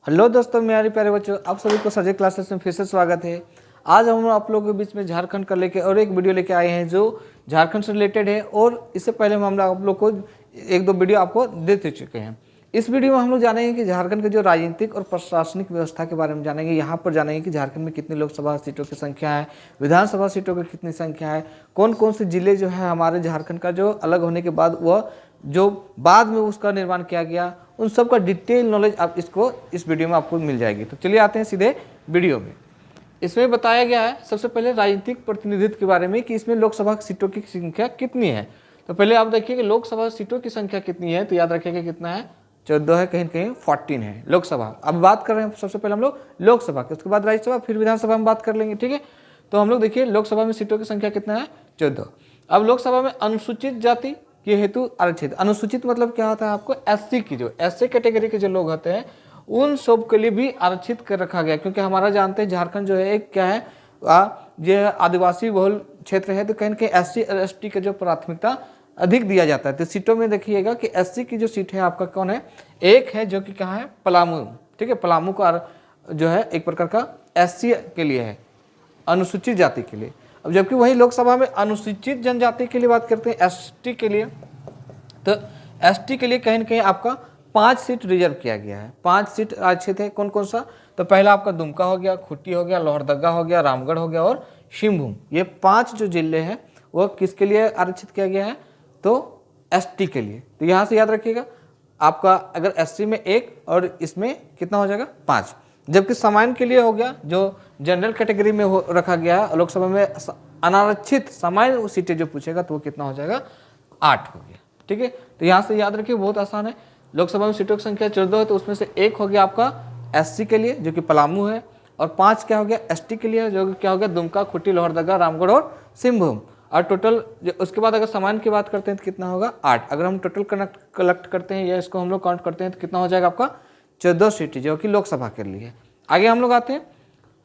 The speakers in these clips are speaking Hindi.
हेलो दोस्तों, मेरे प्यारे बच्चों, आप सभी को सजय क्लासेस में फिर से स्वागत है। आज हम आप लोगों के बीच में झारखंड का लेके और एक वीडियो लेके आए हैं जो झारखंड से रिलेटेड है। और इससे पहले हम आप लोग को एक दो वीडियो आपको दे चुके हैं। इस वीडियो में हम लोग जानेंगे कि झारखंड के जो राजनीतिक और प्रशासनिक व्यवस्था के बारे में जानेंगे। यहाँ पर जानेंगे कि झारखंड में कितनी लोकसभा सीटों की संख्या है, विधानसभा सीटों की कितनी संख्या है, कौन कौन से जिले जो है हमारे झारखंड का जो अलग होने के बाद वह जो बाद में उसका निर्माण किया गया, उन सब का डिटेल नॉलेज आप इस वीडियो में आपको मिल जाएगी। तो चलिए आते हैं सीधे वीडियो में। इसमें बताया गया है सबसे पहले राजनीतिक प्रतिनिधित्व के बारे में कि इसमें लोकसभा सीटों की संख्या कितनी है। तो पहले आप देखिए कि लोकसभा सीटों की संख्या कितनी है, तो याद रखिएगा कितना है, 14 है, कहीं कहीं 14 है लोकसभा। अब बात कर रहे हैं सबसे पहले हम लोग लोकसभा की, उसके बाद राज्यसभा, फिर विधानसभा में बात कर लेंगे, ठीक है। तो हम लोग देखिए लोकसभा में सीटों की संख्या कितना है, 14। अब लोकसभा में अनुसूचित जाति के हेतु आरक्षित, अनुसूचित मतलब क्या होता है आपको, एससी की जो एससी कैटेगरी के जो लोग होते हैं उन सब के लिए भी आरक्षित कर रखा गया। क्योंकि हमारा जानते हैं झारखंड जो है एक क्या है, ये आदिवासी बहुल क्षेत्र है, तो कहीं ना कहीं एससी और एसटी का जो प्राथमिकता अधिक दिया जाता है। तो सीटों में देखिएगा कि एससी की जो सीट है आपका कौन है, एक है जो कि कहाँ है, पलामू, ठीक है। पलामू का जो है एक प्रकार का एससी के लिए है, अनुसूचित जाति के लिए। अब जबकि वही लोकसभा में अनुसूचित जनजाति के लिए बात करते हैं, एसटी के लिए, तो एसटी के लिए कहीं ना कहीं आपका 5 सीट रिजर्व किया गया है। 5 सीट आरक्षित है। कौन कौन सा, तो पहला आपका दुमका हो गया, खूंटी हो गया, लोहरदगा हो गया, रामगढ़ हो गया और सिंहभूम। ये 5 जो जिले हैं वो किसके लिए आरक्षित किया गया है, तो एसटी के लिए। तो यहाँ से याद रखिएगा आपका अगर एससी में 1 और इसमें कितना हो जाएगा 5। जबकि सामान्य के लिए हो गया, जो जनरल कैटेगरी में रखा गया है, लोकसभा में अनारक्षित सामान्य सीटें जो पूछेगा तो वो कितना हो जाएगा, 8 हो गया, ठीक है। तो यहाँ से याद रखिए बहुत आसान है। लोकसभा में सीटों की संख्या 14 है, तो उसमें से 1 हो गया आपका एससी के लिए जो कि पलामू है, और 5 क्या हो गया एसटी के लिए जो कि क्या हो गया, दुमका, खूंटी, लोहरदगा, रामगढ़ और सिंहभूम। और टोटल उसके बाद अगर सामान्य की बात करते हैं तो कितना होगा, 8। अगर हम टोटल कलेक्ट करते हैं या इसको हम लोग काउंट करते हैं तो कितना हो जाएगा आपका 14 सीटें जो कि लोकसभा के लिए। आगे हम लोग आते हैं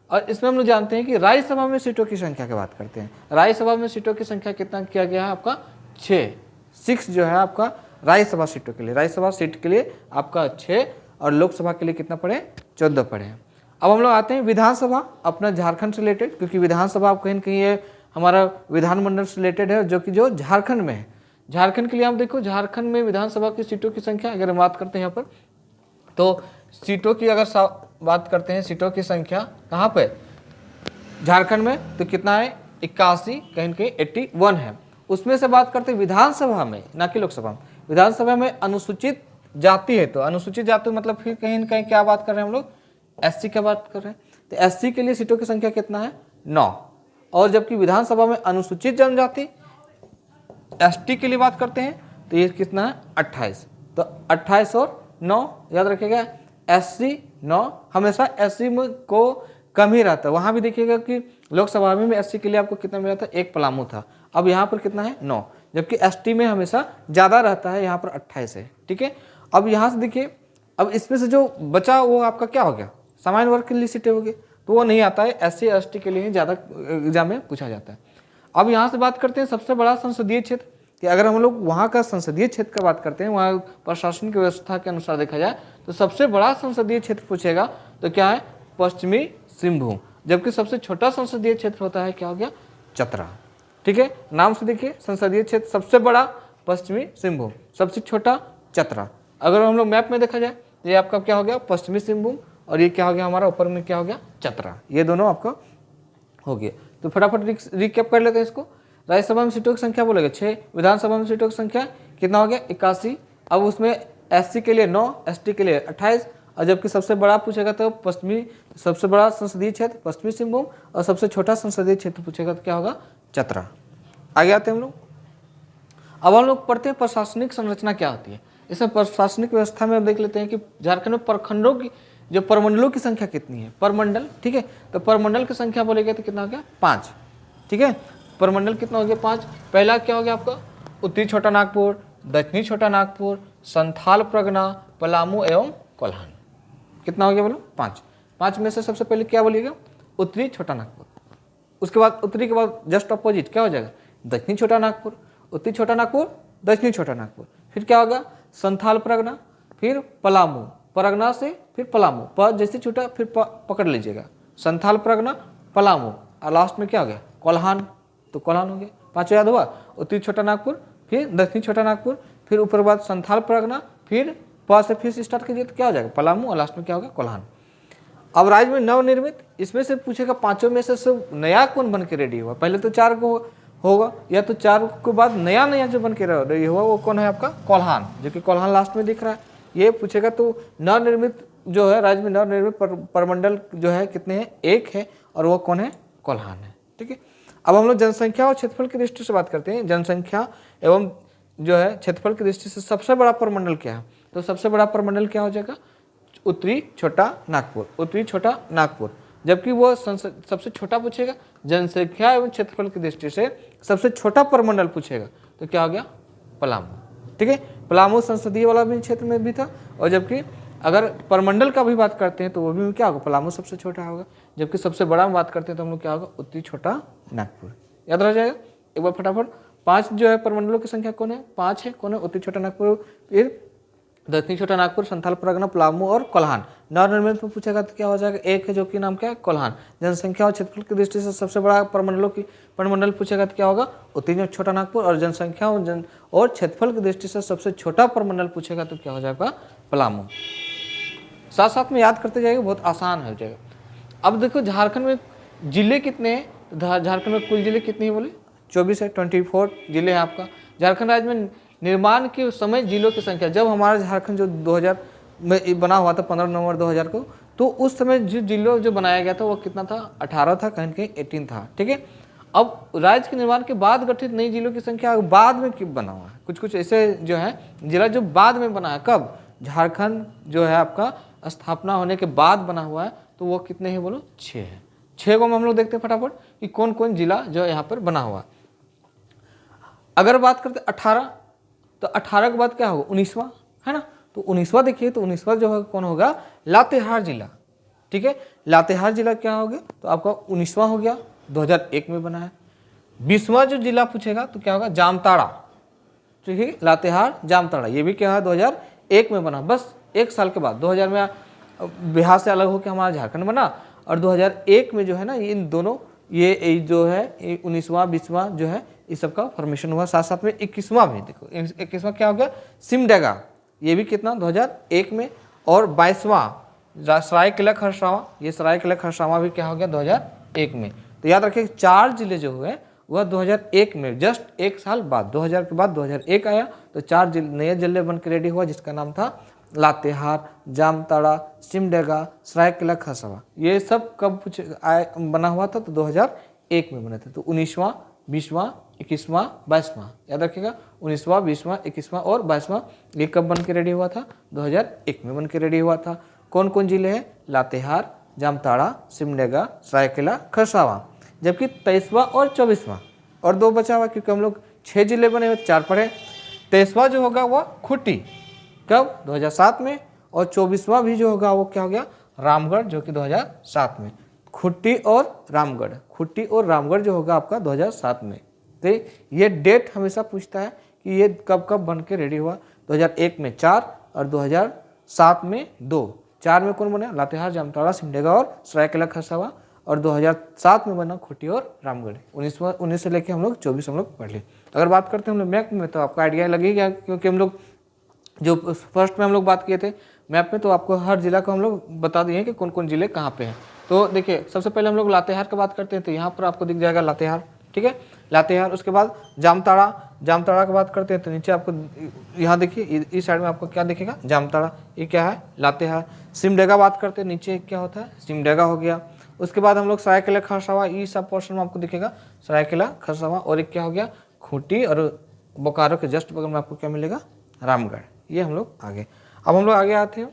और इसमें हम लोग जानते हैं कि राज्यसभा में सीटों की संख्या की बात करते हैं। राज्यसभा में सीटों की संख्या कितना किया गया है आपका, 6 जो है आपका राज्यसभा सीटों के लिए। राज्यसभा सीट के लिए आपका 6 और लोकसभा के लिए कितना पड़े, 14 पड़े हैं। अब हम लोग आते हैं विधानसभा, अपना झारखंड से रिलेटेड, क्योंकि विधानसभा आप कहीं ना कहीं ये हमारा विधानमंडल से रिलेटेड है जो कि जो झारखंड में है। झारखंड के लिए आप देखो, झारखंड में विधानसभा की सीटों की संख्या अगर हम बात करते हैं यहाँ पर, तो सीटों की अगर बात करते हैं, सीटों की संख्या कहाँ पे झारखंड में, तो कितना है 81, कहीं कहीं 81 है। उसमें से बात करते हैं विधानसभा में, ना कि लोकसभा में। विधानसभा में अनुसूचित जाति है, तो अनुसूचित जाति मतलब फिर कहीं ना कहीं क्या बात कर रहे हैं हम लोग, एससी की बात कर रहे हैं। तो एससी के लिए सीटों की संख्या कितना है, 9। और जबकि विधानसभा में अनुसूचित जनजाति एसटी के लिए बात करते हैं तो ये कितना है, 28। तो 28 और 9 याद रखिएगा। एससी 9, हमेशा एससी में को कम ही रहता है। वहाँ भी देखिएगा कि लोकसभा में एससी के लिए आपको कितना मिला था, 1 पलामू था। अब यहाँ पर कितना है, 9। जबकि एसटी में हमेशा ज़्यादा रहता है, यहाँ पर 28 है, ठीक है। अब यहाँ से देखिए, अब इसमें से जो बचा वो आपका क्या हो गया, सामान्य वर्ग के लिए सीटें हो गई, तो वो नहीं आता है। एससी एसटी के लिए ही ज़्यादा एग्जाम में पूछा जाता है। अब यहाँ से बात करते हैं सबसे बड़ा संसदीय क्षेत्र, कि अगर हम लोग वहाँ का संसदीय क्षेत्र का बात करते हैं, वहाँ प्रशासनिक व्यवस्था के अनुसार देखा जाए तो सबसे बड़ा संसदीय क्षेत्र पूछेगा तो क्या है, पश्चिमी सिंहभूम। जबकि सबसे छोटा संसदीय क्षेत्र होता है, क्या हो गया, चतरा, ठीक है। नाम से देखिए, संसदीय क्षेत्र सबसे बड़ा पश्चिमी सिंहभूम, सबसे छोटा चतरा। अगर हम लोग मैप में देखा जाए तो ये आपका क्या हो गया, पश्चिमी सिंहभूम, और ये क्या हो गया हमारा ऊपर में क्या हो गया, चतरा। ये दोनों आपका हो गया। तो फटाफट रिकैप कर लेते हैं इसको। राज्यसभा में सीटों की संख्या बोलेगा 6, विधानसभा में सीटों की संख्या कितना हो गया, 81। अब उसमें एससी के लिए 9, एसटी के लिए 28, और जबकि सबसे बड़ा पूछेगा तो पश्चिमी, सबसे बड़ा संसदीय क्षेत्र पश्चिमी सिंहभूम, और सबसे छोटा संसदीय क्षेत्र पूछेगा तो क्या होगा, चतरा। आगे आते हैं हम लोग। अब हम लोग पढ़ते हैं प्रशासनिक संरचना क्या होती है। इसमें प्रशासनिक व्यवस्था में हम देख लेते हैं कि झारखंड में प्रखंडों की जो प्रमंडलों की संख्या कितनी है, प्रमंडल, ठीक है। तो प्रमंडल की संख्या बोलेगा तो कितना हो गया, 5, ठीक है। प्रमंडल कितना हो गया, 5। पहला क्या हो गया आपका, उत्तरी छोटा नागपुर, दक्षिणी छोटा नागपुर, संथाल परगना, पलामू एवं कोल्हान। कितना हो गया बोलो, 5। 5 में से सबसे पहले क्या बोलिएगा, उत्तरी छोटा नागपुर। उसके बाद उत्तरी के बाद जस्ट अपोजिट क्या हो जाएगा, दक्षिणी छोटा नागपुर, उत्तरी छोटा नागपुर, दक्षिणी छोटा नागपुर। फिर क्या होगा, संथाल परगना, फिर पलामू, परगना से फिर पलामू, प जैसे छूटा फिर पकड़ लीजिएगा, संथाल परगना, पलामू, और लास्ट में क्या हो गया, कोल्हान, तो कोल्हान हो गया। 5 याद हुआ, उत्तरी छोटा नागपुर, फिर दक्षिणी छोटा नागपुर, फिर ऊपर बाद संथाल परगना, फिर प से फिर से स्टार्ट कीजिए तो क्या हो जाएगा, पलामू, और लास्ट में क्या होगा, कोल्हान। अब राज्य में नवनिर्मित, इसमें से पूछेगा पांचों में से सब नया कौन बन के रेडी हुआ, पहले तो 4 को होगा, या तो 4 के बाद नया नया जो बन के रेडी हुआ वो कौन है आपका, कोल्हान, जो कि कोल्हान लास्ट में दिख रहा है। ये पूछेगा तो नवनिर्मित जो है राज्य में नवनिर्मित परमंडल जो है कितने हैं, 1 है, और वो कौन है, कोल्हान है। ठीक है, अब हम लोग जनसंख्या और क्षेत्रफल की दृष्टि से बात करते हैं। जनसंख्या एवं जो है क्षेत्रफल की दृष्टि से सबसे बड़ा परमंडल क्या है, तो सबसे बड़ा परमंडल क्या हो जाएगा, उत्तरी छोटा नागपुर, उत्तरी छोटा नागपुर। जबकि वो सबसे छोटा पूछेगा, जनसंख्या एवं क्षेत्रफल की दृष्टि से सबसे छोटा परमंडल पूछेगा तो क्या हो गया, पलामू। ठीक है, पलामू संसदीय वाला भी क्षेत्र में भी था, और जबकि अगर परमंडल का भी बात करते हैं तो वो भी क्या होगा, पलामू सबसे छोटा होगा। जबकि सबसे बड़ा में बात करते हैं तो हम लोग क्या होगा, उत्तरी छोटा नागपुर। याद रह जाएगा एक बार फटाफट। 5 जो है परमंडलों की संख्या कौन है, 5 है, कौन है, उत्तरी छोटा नागपुर, फिर दक्षिणी छोटा नागपुर, संथाल परगना, पलामू और कोल्हान। नवनिर्मित में पूछेगा तो क्या हो जाएगा, 1 है, जो कि नाम क्या है, कोल्हान। जनसंख्या और क्षेत्रफल की दृष्टि से सबसे बड़ा परमंडल पूछेगा तो क्या होगा, उत्तरी छोटा नागपुर, और जनसंख्या और क्षेत्रफल की दृष्टि से सबसे छोटा परमंडल पूछेगा तो क्या हो जाएगा, पलामू। साथ साथ में याद करते जाइए, बहुत आसान हो जाएगा। अब देखो झारखंड में जिले कितने हैं, तो झारखंड में कुल जिले कितने हैं बोले, 24 है, 24 जिले हैं आपका। झारखंड राज्य में निर्माण के समय जिलों की संख्या, जब हमारा झारखंड जो 2000 में बना हुआ था 15 नवंबर 2000 को, तो उस समय जो जिलों जो बनाया गया था वो कितना था, 18 था, कहीं कहीं 18 था। ठीक है, अब राज्य के निर्माण के बाद गठित नई जिलों की संख्या बाद में क्यों बना हुआ है, कुछ कुछ ऐसे जो है जिला जो बाद में बना है, कब, झारखंड जो है आपका स्थापना होने के बाद बना हुआ है, तो वो कितने हैं बोलो, 6 है। 6 को हम लोग देखते हैं फटाफट कि कौन कौन जिला जो यहाँ पर बना हुआ। अगर बात करते 18, तो 18 के बाद क्या होगा, 19वां है ना, तो 19वां देखिए, तो 19वां जो है कौन होगा, लातेहार जिला। ठीक है, लातेहार जिला क्या हो गया, तो आपका 19वां हो गया, 2001 में बना है। 20वां जो जिला पूछेगा तो क्या होगा, जामताड़ा। ठीक है, लातेहार जामताड़ा, ये भी क्या है 2001 में बना, बस 1 साल के बाद 2000 में बिहार से अलग होकर हमारा झारखंड बना, और 2001 में जो है ना इन दोनों ये जो है 19वां 20वां जो है इस सब का फॉर्मेशन हुआ। साथ साथ में 21वां भी देखो, 21वां क्या हो गया, सिमडेगा, ये भी कितना 2001 में, और 22वां सरायकेला खरसावां, ये सरायकेला खरसावां भी क्या हो गया 2001 में। तो याद रखिए 4 जिले जो हुए वह 2001 में, जस्ट 1 साल बाद 2000 के बाद 2001 आया, तो 4 नए जिले बन के रेडी हुआ, जिसका नाम था लातेहार, जामताड़ा, सिमडेगा, सरायकेला खरसावां। ये सब कब बना हुआ था, तो 2001 में बने थे। तो 19वां 20वां 21वां 22वां, याद रखिएगा 19वां 20वां 21वां और 22वां, ये कब बन के रेडी हुआ था, 2001 में बन के रेडी हुआ था। कौन कौन जिले हैं, लातेहार, जामताड़ा, सिमडेगा, सरायकेला खरसावां। जबकि 23वां और 24वां और 2 बचा हुआ, क्योंकि हम लोग 6 जिले बने हुए, 4 पढ़े। 23वां जो होगा वह खुट्टी, कब 2007 में, और 24वां भी जो होगा वो क्या हो गया, रामगढ़, जो कि 2007 में। खुट्टी और रामगढ़, खुट्टी और रामगढ़ जो होगा आपका 2007 में। तो ये डेट हमेशा पूछता है कि ये कब कब बन के रेडी हुआ। 2001 में 4 और 2007 में 2। 4 में कौन बना, लातेहार, जामताड़ा, सिमडेगा और सरायकेला खरसावां, और 2007 में बना खुट्टी और रामगढ़। 19 से लेके हम लोग 24 हम लोग पढ़ लिए। अगर बात करते हैं हम लोग मैप में, तो आपका आइडिया लगेगा, क्योंकि हम लोग जो फर्स्ट में हम लोग बात किए थे मैप में, तो आपको हर जिला को हम लोग बता दिए कि कौन कौन जिले कहाँ पे हैं। तो देखिए सबसे पहले हम लोग लातेहार की बात करते हैं, तो यहाँ पर आपको दिख जाएगा लातेहार। ठीक है, लातेहार। उसके बाद जामताड़ा, जामताड़ा की बात करते हैं तो नीचे आपको यहाँ देखिए इस साइड में आपको क्या दिखेगा, जामताड़ा, ये क्या है, लातेहार। सिमडेगा बात करते हैं, नीचे क्या होता है, सिमडेगा हो गया। उसके बाद हम लोग सरायकेला खरसावां, ये सब पोर्शन में आपको दिखेगा सरायकेला खरसावां, और एक क्या हो गया, खूंटी, और बोकारो के जस्ट बगल में आपको क्या मिलेगा, रामगढ़। ये हम लोग आगे, अब हम लोग आगे आते हैं।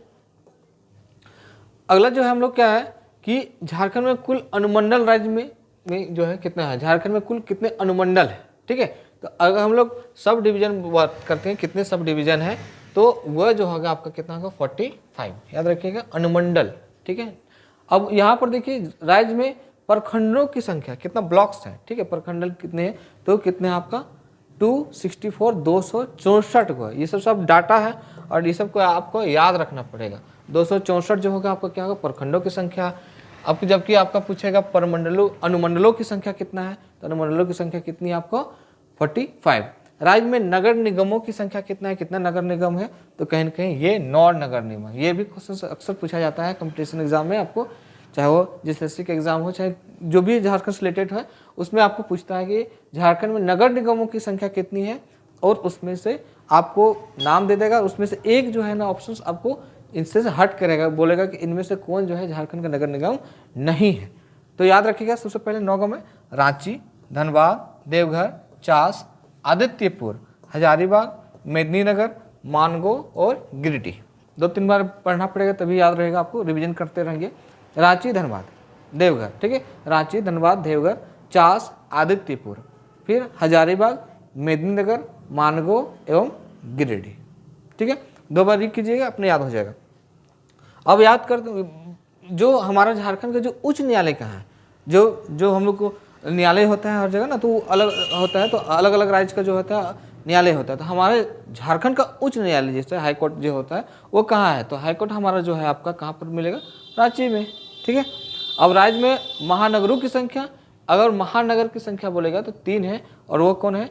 अगला जो है हम लोग क्या है कि झारखंड में कुल अनुमंडल राज्य में जो है कितना है, झारखंड में कुल कितने अनुमंडल है। ठीक है, तो अगर हम लोग सब डिवीजन बात करते हैं कितने सब डिवीजन है, तो वह जो होगा आपका कितना होगा, 45, याद रखिएगा, अनुमंडल। ठीक है, अब यहाँ पर देखिए राज्य में प्रखंडों की संख्या कितना, ब्लॉक्स है। ठीक है, प्रखंडल कितने हैं, तो कितने आपका 264 264 को, ये सब डाटा है, और ये सब को आपको याद रखना पड़ेगा। 264 जो होगा आपका क्या होगा, प्रखंडों की संख्या। अब जबकि आपका पूछेगा परमंडलों अनुमंडलों की संख्या कितना है, तो अनुमंडलों की संख्या कितनी है आपको 45। राज्य में नगर निगमों की संख्या कितना है, कितना नगर निगम है, तो कहीं ना कहीं ये 9 नगर निगम है। ये भी क्वेश्चन अक्सर पूछा जाता है कंपटीशन एग्जाम में आपको, चाहे वो जिस का एग्जाम हो, चाहे जो भी झारखंड से रिलेटेड है, उसमें आपको पूछता है कि झारखंड में नगर निगमों की संख्या कितनी है, और उसमें से आपको नाम दे देगा, उसमें से एक जो है ना ऑप्शन आपको इनसे से हट करेगा, बोलेगा कि इनमें से कौन जो है झारखंड का नगर निगम नहीं है। तो याद रखिएगा, सबसे पहले 9 गाँव में रांची, धनबाद, देवघर, चास, आदित्यपुर, हजारीबाग, मेदिनीनगर, मानगो और गिरिडीह। 2-3 बार पढ़ना पड़ेगा तभी याद रहेगा, आपको रिवीजन करते रहेंगे। रांची, धनबाद, देवघर, ठीक है, रांची, धनबाद, देवघर, चास, आदित्यपुर, फिर हजारीबाग, मेदिनीनगर, मानगो एवं गिरिडीह, ठीक है। 2 बार रिक कीजिएगा, अपने याद हो जाएगा। अब याद कर, जो हमारा झारखंड का जो उच्च न्यायालय कहाँ है, जो हम लोग को न्यायालय होता है हर जगह ना, तो वो अलग होता है, तो अलग अलग राज्य का जो होता है न्यायालय होता है। तो हमारे झारखंड का उच्च न्यायालय जैसे हाई कोर्ट जो होता है वो कहाँ है, तो हाई कोर्ट हमारा जो है आपका कहाँ पर मिलेगा, रांची में, ठीक है। अब राज्य में महानगरों की संख्या, अगर महानगर की संख्या बोलेगा तो 3 है, और वो कौन है,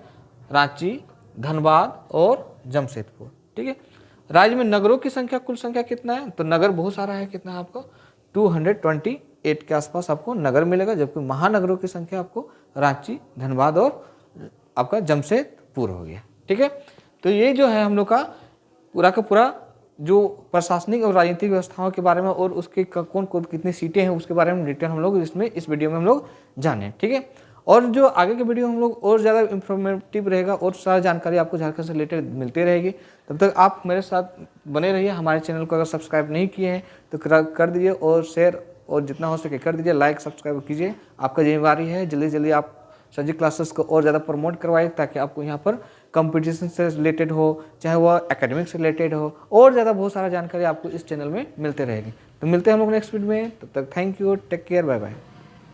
रांची, धनबाद और जमशेदपुर, ठीक है। राज्य में नगरों की संख्या, कुल संख्या कितना है, तो नगर बहुत सारा है, कितना है आपको 228 के आसपास आपको नगर मिलेगा, जबकि महानगरों की संख्या आपको रांची, धनबाद और आपका जमशेदपुर हो गया, ठीक है। तो ये जो है हम लोग का पूरा जो प्रशासनिक और राजनीतिक व्यवस्थाओं के बारे में और उसके कौन कौन कितनी सीटें हैं उसके बारे में डिटेल हम लोग इसमें इस वीडियो में हम लोग जाने, ठीक है। और जो आगे के वीडियो हम लोग और ज़्यादा इंफॉर्मेटिव रहेगा और सारा जानकारी आपको झारखंड से रिलेटेड मिलती रहेगी। तब तक आप मेरे साथ बने रहिए। हमारे चैनल को अगर सब्सक्राइब नहीं किए हैं तो कर दीजिए, और शेयर और जितना हो सके कर दीजिए, लाइक सब्सक्राइब कीजिए। आपका जिम्मेवारी है, जल्दी जल्दी आप सर जी क्लासेस को और ज़्यादा प्रमोट करवाइए, ताकि आपको यहाँ पर कंपटीशन से रिलेटेड हो, चाहे वह एकेडमिक से रिलेटेड हो, और ज़्यादा बहुत सारा जानकारी आपको इस चैनल में मिलते रहेगी। तो मिलते हैं हम लोग नेक्स्ट वीडियो में, तब तक thank you, take care, bye bye.